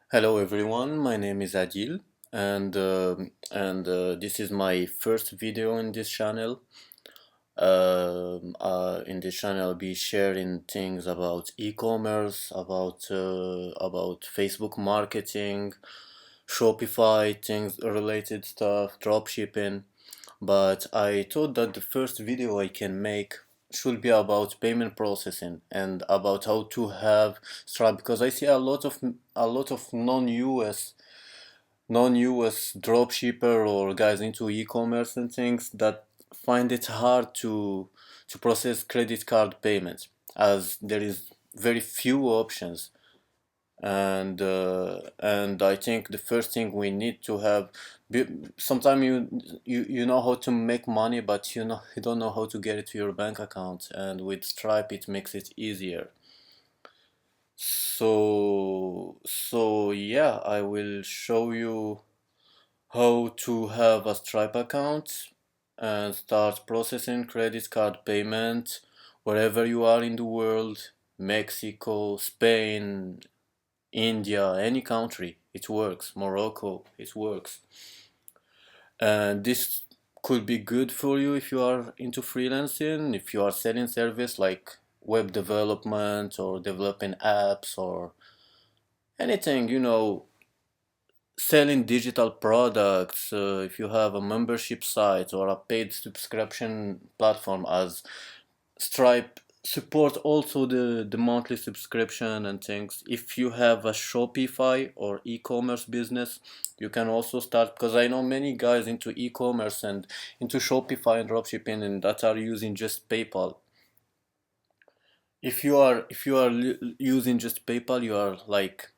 Hello everyone, my name is Adil and this is my first video in this channel. In this channel I'll be sharing things about e-commerce, about Facebook marketing, Shopify, things related stuff, dropshipping. But I thought that the first video I can make should be about payment processing and about how to have Stripe because I see a lot of non-US dropshipper or guys into e-commerce and things that find it hard to process credit card payments as there is very few options and I think the first thing we need to have sometimes you know how to make money but you don't know how to get it to your bank account, and with Stripe it makes it easier. So yeah, I will show you how to have a Stripe account and start processing credit card payment wherever you are in the world. Mexico, Spain, India, any country, it works. Morocco, it works. And this could be good for you if you are into freelancing, if you are selling service like web development or developing apps or anything, selling digital products, if you have a membership site or a paid subscription platform, as Stripe support also the monthly subscription and things. If you have a Shopify or e-commerce business, you can also start, because I know many guys into e-commerce and into Shopify and dropshipping and that are using just PayPal. If you are using just PayPal, you are like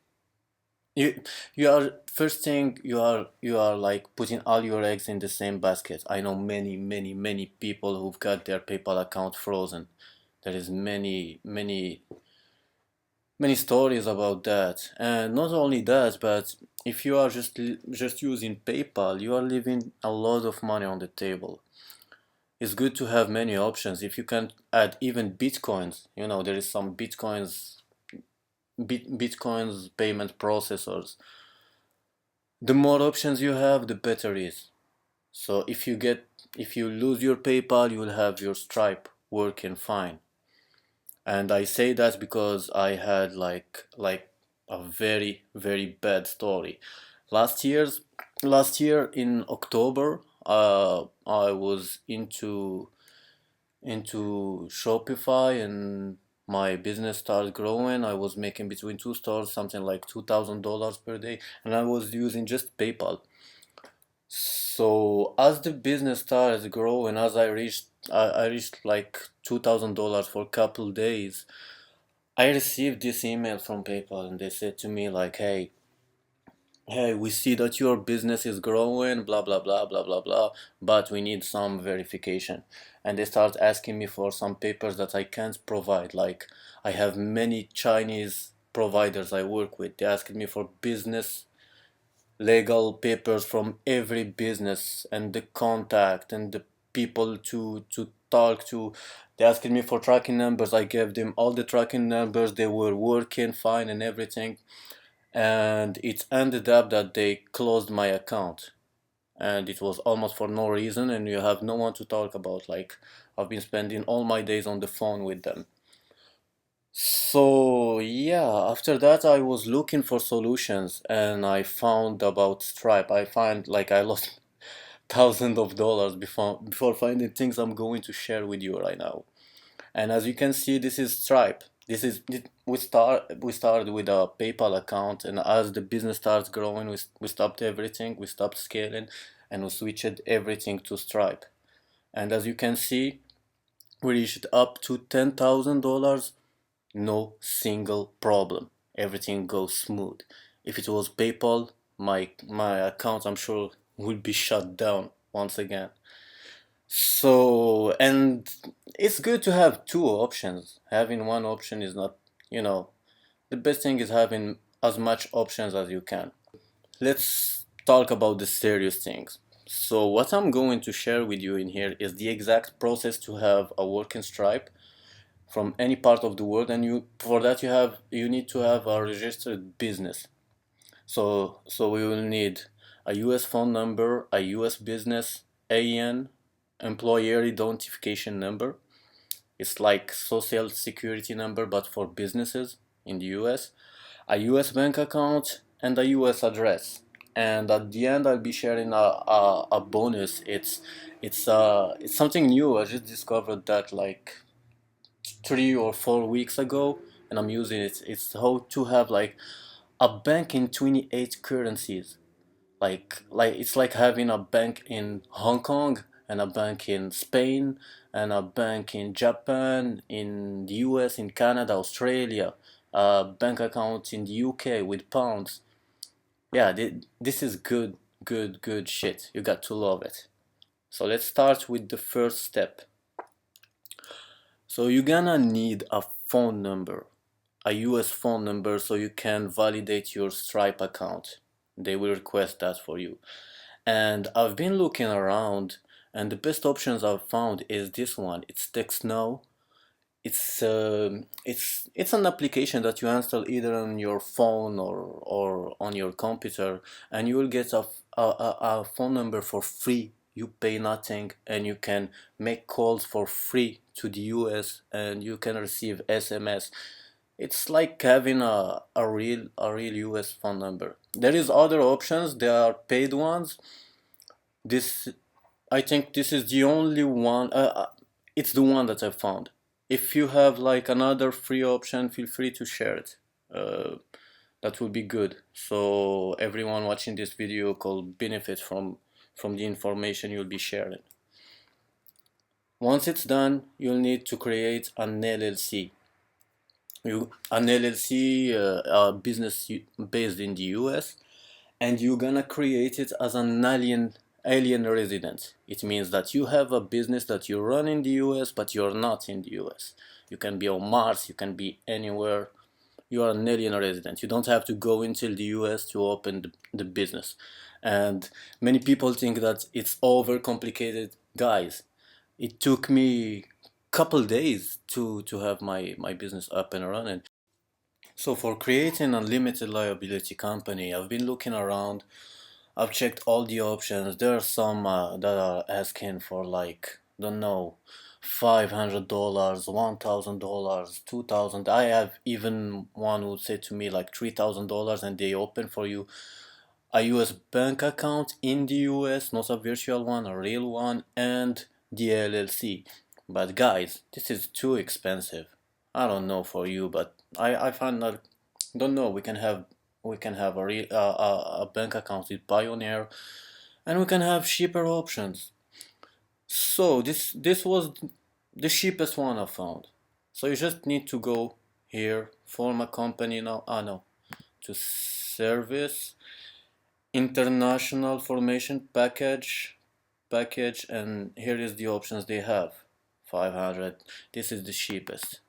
you are first thing you are like putting all your eggs in the same basket. I know many people who've got their PayPal account frozen. There is many stories about that, and not only that, but if you are just using PayPal, you are leaving a lot of money on the table. It's good to have many options. If you can add even bitcoins, there is some bitcoins payment processors. The more options you have, the better it is. So if you lose your PayPal, you will have your Stripe working fine. And I say that because I had like a very bad story. Last year's last year in October, I was into Shopify and my business started growing. I was making between two stores something like $2,000 per day, and I was using just PayPal. So as the business started growing, as I reached like $2,000 for a couple days, I received this email from PayPal and they said to me like, hey, we see that your business is growing, blah blah blah blah blah blah, but we need some verification. And they start asking me for some papers that I can't provide. Like, I have many Chinese providers I work with. They asked me for business legal papers from every business and the contact and the people to talk to. They asked me for tracking numbers. I gave them all the tracking numbers. They were working fine and everything. And it ended up that they closed my account. And it was almost for no reason. And you have no one to talk about. Like, I've been spending all my days on the phone with them. So yeah, after that I was looking for solutions and I found about Stripe. I find like I lost thousands of dollars before finding things I'm going to share with you right now. And as you can see, this is Stripe. We started with a PayPal account, and as the business starts growing, we stopped everything, we stopped scaling, and we switched everything to Stripe. And as you can see, we reached up to $10,000. No single problem. Everything goes smooth. If it was PayPal, my account, I'm sure, would be shut down once again. So, and it's good to have two options. Having one option is not, you know, the best thing is having as much options as you can. Let's talk about the serious things. So, what I'm going to share with you in here is the exact process to have a working Stripe from any part of the world, and you for that you need to have a registered business. So we will need a US phone number, a US business AN, employer identification number. It's like social security number but for businesses in the US, a US bank account, and a US address. And at the end, I'll be sharing a bonus. It's something new. I just discovered that like 3 or 4 weeks ago, and I'm using it. It's how to have like a bank in 28 currencies. Like it's like having a bank in Hong Kong and a bank in Spain and a bank in Japan, in the US, in Canada, Australia, a bank account in the UK with pounds. Yeah, this is good shit. You got to love it. So let's start with the first step. So you're gonna need a phone number, a US phone number, so you can validate your Stripe account. They will request that for you. And I've been looking around, and the best options I've found is this one. It's TextNow. It's an application that you install either on your phone or on your computer, and you will get a phone number for free. You pay nothing, and you can make calls for free to the US, and you can receive SMS. It's like having a real US phone number. There is other options. There are paid ones. This I think this is the only one. It's the one that I found. If you have like another free option, feel free to share it. Uh, that would be good. So everyone watching this video could benefit from the information you'll be sharing. Once it's done, you'll need to create an LLC. An LLC, a business based in the US, and you're gonna create it as an alien resident. It means that you have a business that you run in the US, but you're not in the US. You can be on Mars, you can be anywhere. You are an alien resident. You don't have to go into the US to open the business. And many people think that it's overcomplicated. Guys, it took me couple days to have my business up and running. So for creating a limited liability company, I've been looking around. I've checked all the options. There are some that are asking for like, don't know, $500, $1,000, 2,000. I have even one who said to me like $3,000, and they open for you a US bank account in the US, not a virtual one, a real one, and the LLC. But guys, this is too expensive. I don't know for you, but I find that, don't know, we can have a bank account with Pioneer, and we can have cheaper options. So this was the cheapest one I found. So you just need to go here, form a company now. No, to service, international formation package, and here is the options they have. 500. This is the cheapest,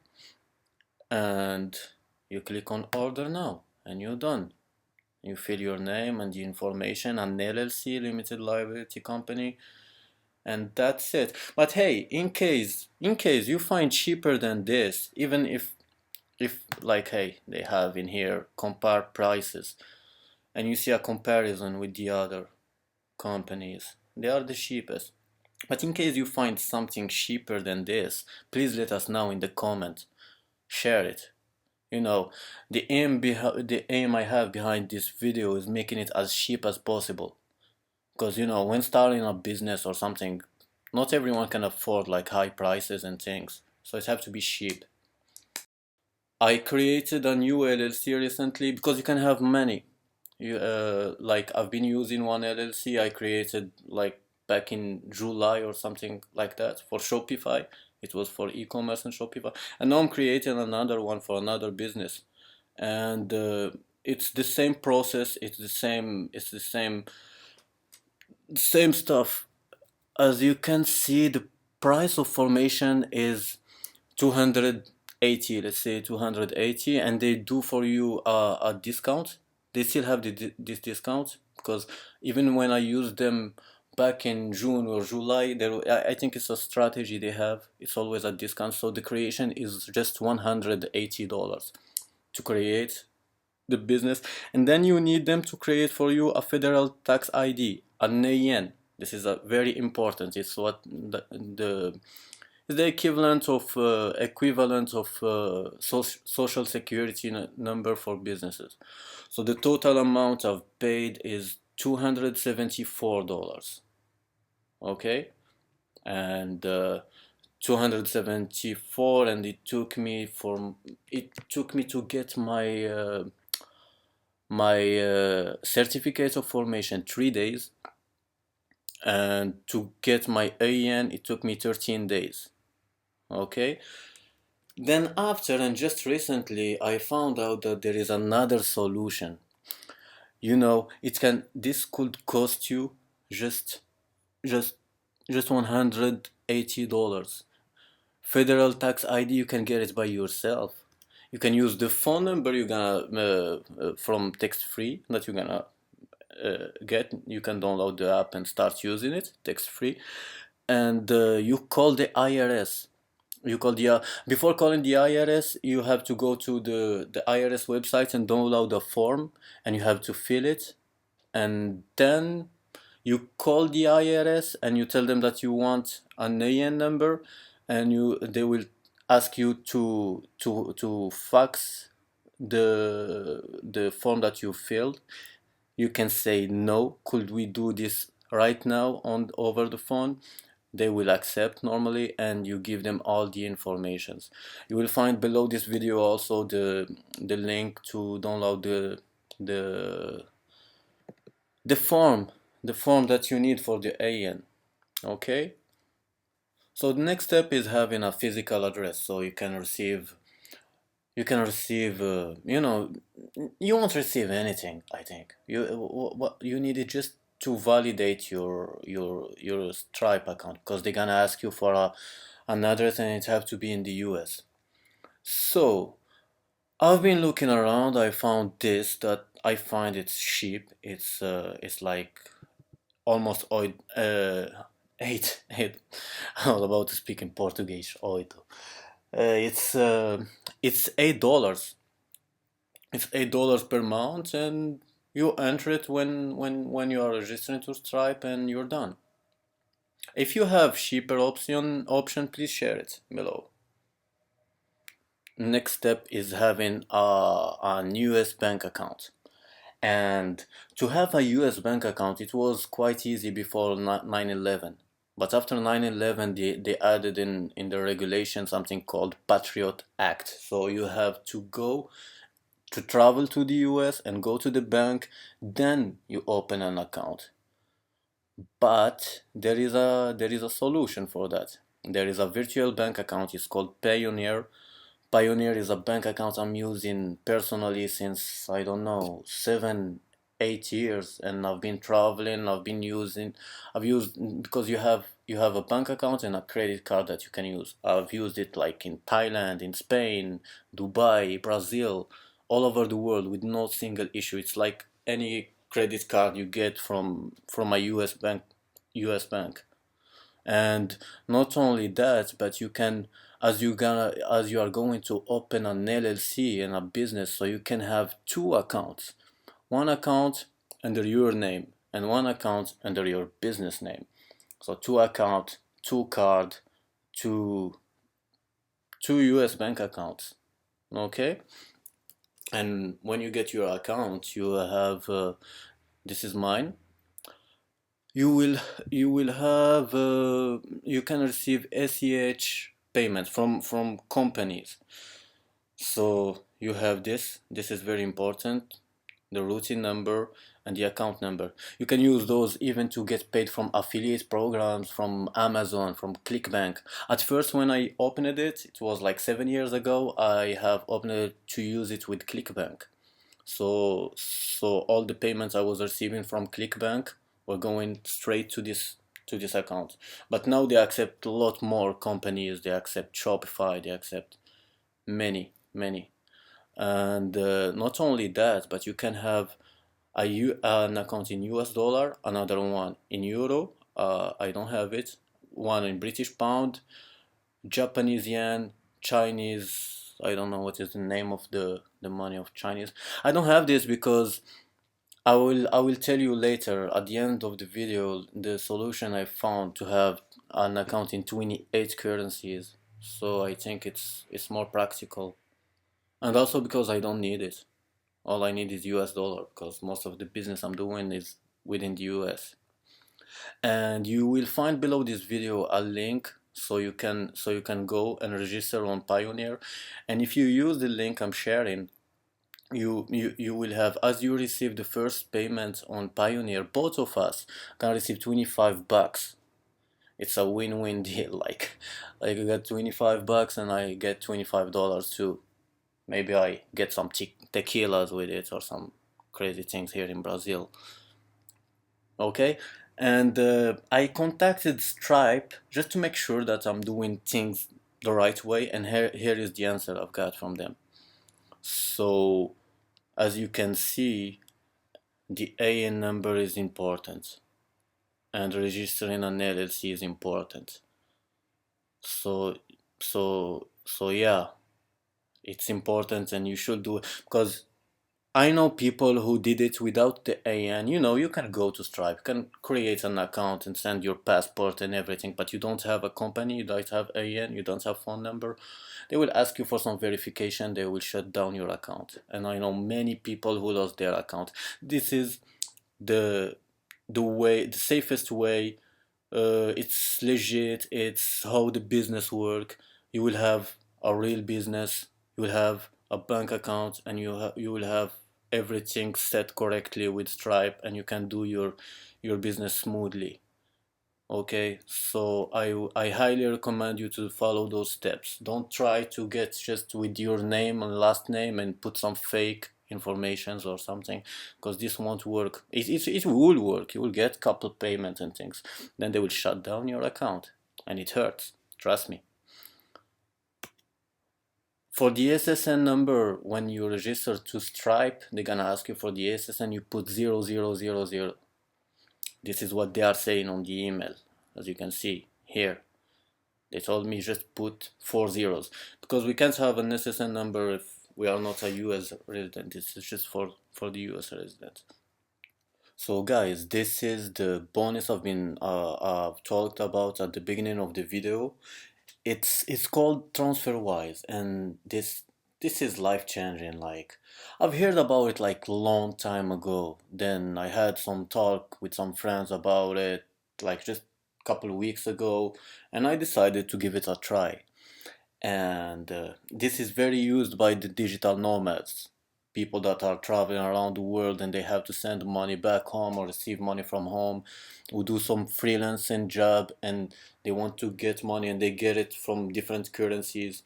and you click on order now, and you're done. You fill your name and the information, an LLC, limited liability company, and that's it. But hey, in case you find cheaper than this, even if like, hey, they have in here compare prices, and you see a comparison with the other companies, they are the cheapest. But in case you find something cheaper than this, please let us know in the comment. Share it. You know, the aim I have behind this video is making it as cheap as possible. Because when starting a business or something, not everyone can afford like high prices and things. So it have to be cheap. I created a new LLC recently because you can have many. Like I've been using one LLC I created like back in July or something like that for Shopify. It was for e-commerce and Shopify, and now I'm creating another one for another business, and it's the same process. It's the same stuff. As you can see, the price of formation is 280, let's say 280, and they do for you a discount. They still have this discount because even when I used them back in June or July, I think it's a strategy they have. It's always a discount. So the creation is just $180 to create. the business, and then you need them to create for you a federal tax ID, an AN. This is a very important. It's what the equivalent of social security number for businesses. So the total amount I've paid is $274. Okay, and 274, and it took me to get my certificate of formation 3 days, and to get my AN it took me 13 days. Okay, then after, and just recently, I found out that there is another solution. This could cost you just just just $180. Federal tax ID, you can get it by yourself. You can use the phone number you're gonna from text free that you're gonna get. You can download the app and start using it text free, and you call the IRS. Before calling the IRS, you have to go to the IRS website and download a form, and you have to fill it, and then you call the IRS and you tell them that you want an AN number, and they will ask you to fax the form that you filled. You can say no, could we do this right now over the phone? They will accept normally, and you give them all the informations. You will find below this video also the link to download the the form the form that you need for the AN. Okay, so the next step is having a physical address, so you won't receive anything. I think what you need is just to validate your Stripe account, because they're gonna ask you for an address, and it have to be in the US. So I've been looking around. I found this that I find it's cheap. It's like almost eight. I was about to speak in Portuguese. Oito. It's $8. It's $8 per month, and you enter it when you are registering to Stripe, and you're done. If you have cheaper option, please share it below. Next step is having an US bank account. And to have a US bank account, it was quite easy before 9/11. But after 9/11, they added in the regulation something called Patriot Act. So you have to go to travel to the US and go to the bank, then you open an account. But there is a solution for that. There is a virtual bank account. It's called Payoneer. Payoneer is a bank account I'm using personally since, I don't know, 7, 8 years, and I've been traveling. I've used, because you have a bank account and a credit card that you can use. I've used it like in Thailand, in Spain, Dubai, Brazil, all over the world with no single issue. It's like any credit card you get from a US bank. And not only that, but you can, as you are going to open an LLC and a business, so you can have two accounts. One account under your name and one account under your business name. So two account, two card, two US bank accounts. Okay? And when you get your account, you have this is mine. You can receive ACH payments from companies. So you have this is very important, the routing number and the account number. You can use those even to get paid from affiliate programs, from Amazon, from ClickBank. At first, when I opened it was like 7 years ago, I have opened it to use it with ClickBank. So all the payments I was receiving from ClickBank were going straight to this account. But now they accept a lot more companies. They accept Shopify. They accept many. And not only that, but you can have an account in US dollar, another one in euro. I don't have it. One in British pound, Japanese yen, Chinese I don't know what is the name of the money of Chinese. I don't have this because I will tell you later at the end of the video the solution I found to have an account in 28 currencies. So I think it's more practical, and also because I don't need it. All I need is US dollar because most of the business I'm doing is within the US. And you will find below this video a link so you can go and register on Pioneer. And if you use the link I'm sharing, you will have, as you receive the first payment on Pioneer, both of us can receive $25. It's a win-win deal. Like you get $25 and I get $25 too. Maybe I get some tequilas with it or some crazy things here in Brazil. Okay, and I contacted Stripe just to make sure that I'm doing things the right way, and here is the answer I've got from them. So as you can see, the IN number is important, and registering an LLC is important. So yeah, it's important, and you should do it because I know people who did it without the AN. You can go to Stripe, you can create an account and send your passport and everything, but you don't have a company, you don't have AN, you don't have phone number. They will ask you for some verification, they will shut down your account. And I know many people who lost their account. This is the safest way. It's legit, it's how the business work. You will have a real business, you will have a bank account, and you will have everything set correctly with Stripe, and you can do your business smoothly. Okay, so I highly recommend you to follow those steps. Don't try to get just with your name and last name and put some fake informations or something, because this won't work. It will work. You will get couple payments and things, then they will shut down your account, and it hurts, trust me. For the Ssn number, when you register to Stripe, they're gonna ask you for the Ssn, you put 0000. This is what they are saying on the email, as you can see here. They told me just put 4 zeros, because we can't have an Ssn number if we are not a US resident. It's just for the US resident. So guys, this is the bonus I've talked about at the beginning of the video. It's called TransferWise, and this is life changing. Like, I've heard about it like long time ago. Then I had some talk with some friends about it like just a couple of weeks ago, and I decided to give it a try. And this is very used by the digital nomads, people that are traveling around the world and they have to send money back home or receive money from home, who do some freelancing job and they want to get money and they get it from different currencies.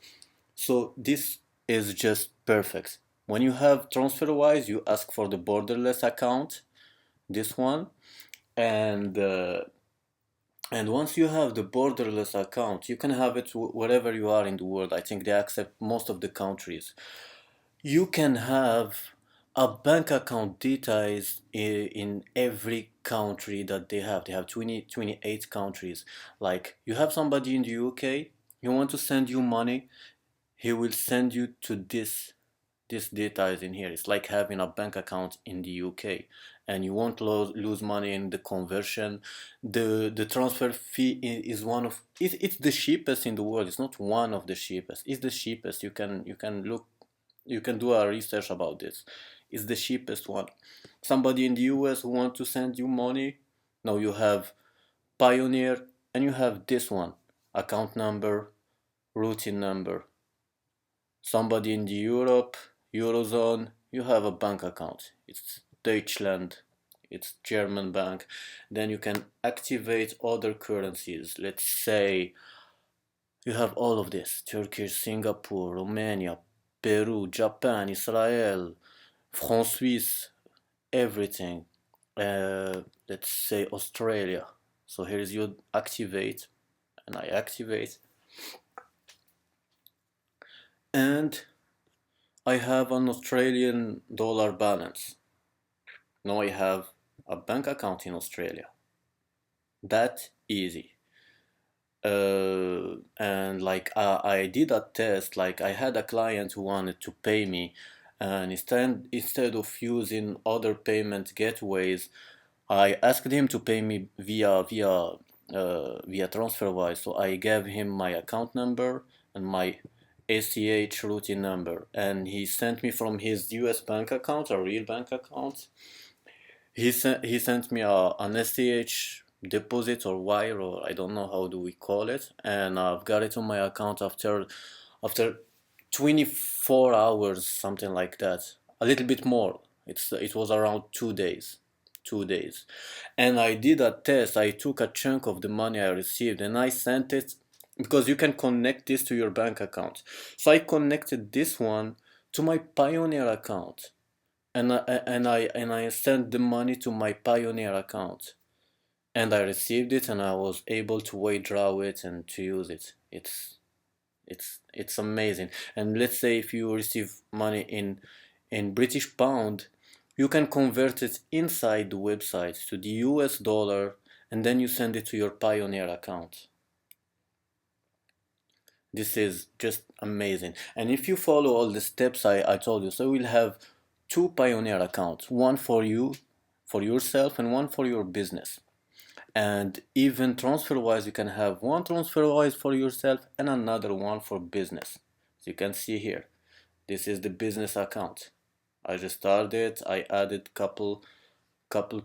So this is just perfect. When you have TransferWise, you ask for the borderless account, this one, and once you have the borderless account, you can have it wherever you are in the world. I think they accept most of the countries. You can have a bank account details in every country that they have. They have 28 countries. Like, you have somebody in the UK, you want to send you money, he will send you to this data is in here. It's like having a bank account in the UK, and you won't lose money in the conversion. The transfer fee is one of it's the cheapest in the world. It's not one of the cheapest. It's the cheapest. You can look, you can do a research about this. It's the cheapest one. Somebody in the US who want to send you money, now you have Pioneer and you have this one, account number, routing number. Somebody in the Europe, Eurozone, you have a bank account. It's Deutschland, it's German bank. Then you can activate other currencies. Let's say you have all of this: Turkish, Singapore, Romania, Peru, Japan, Israel, France Suisse, everything. Let's say Australia. So here's your activate, and I activate. And I have an Australian dollar balance. Now I have a bank account in Australia. That easy. and like I did a test. Like I had a client who wanted to pay me, and instead of using other payment gateways, I asked him to pay me via TransferWise. So I gave him my account number and my ACH routing number, and he sent me from his US bank account, a real bank account. He sent me an SCH deposit or wire, or I don't know how do we call it, and I've got it on my account after 24 hours, something like that. A little bit more. It was around 2 days. 2 days. And I did a test. I took a chunk of the money I received and I sent it, because you can connect this to your bank account. So I connected this one to my Pioneer account, and I sent the money to my Pioneer account, and I received it, and I was able to withdraw it and to use it. It's amazing. And let's say if you receive money in British pound, you can convert it inside the website to the US dollar, and then you send it to your Pioneer account. This is just amazing. And if you follow all the steps I told you, so we'll have two Pioneer accounts, one for you, for yourself, and one for your business. And even TransferWise, you can have one TransferWise for yourself and another one for business. So you can see here, this is the business account. I just started, I added couple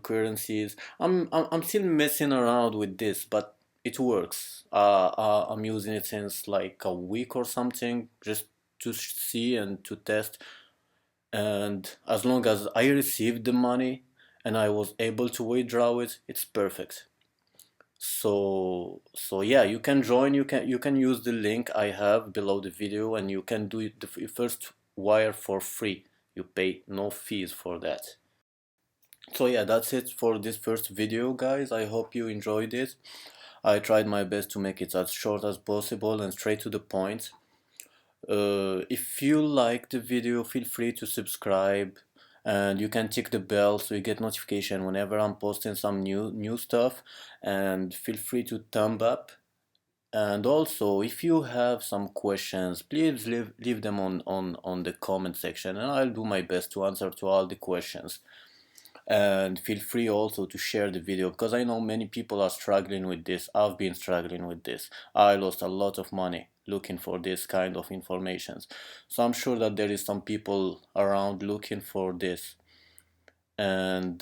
currencies. I'm still messing around with this, but it works. I'm using it since like a week or something, just to see and to test. And as long as I received the money and I was able to withdraw it, it's perfect. So yeah, you can join. You can use the link I have below the video, and you can do it the first wire for free. You pay no fees for that. So yeah, that's it for this first video, guys. I hope you enjoyed it. I tried my best to make it as short as possible and straight to the point. If you like the video, feel free to subscribe, and you can tick the bell so you get notification whenever I'm posting some new stuff. And feel free to thumb up. And also, if you have some questions, please leave them on the comment section, and I'll do my best to answer to all the questions. And feel free also to share the video, because I know many people are struggling with this. I've been struggling with this. I lost a lot of money looking for this kind of information, so I'm sure that there is some people around looking for this. And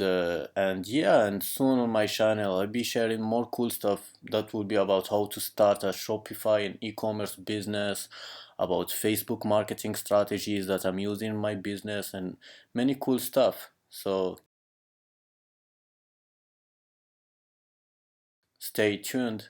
yeah, and soon on my channel I'll be sharing more cool stuff that will be about how to start a Shopify and e-commerce business, about Facebook marketing strategies that I'm using in my business, and many cool stuff. So stay tuned.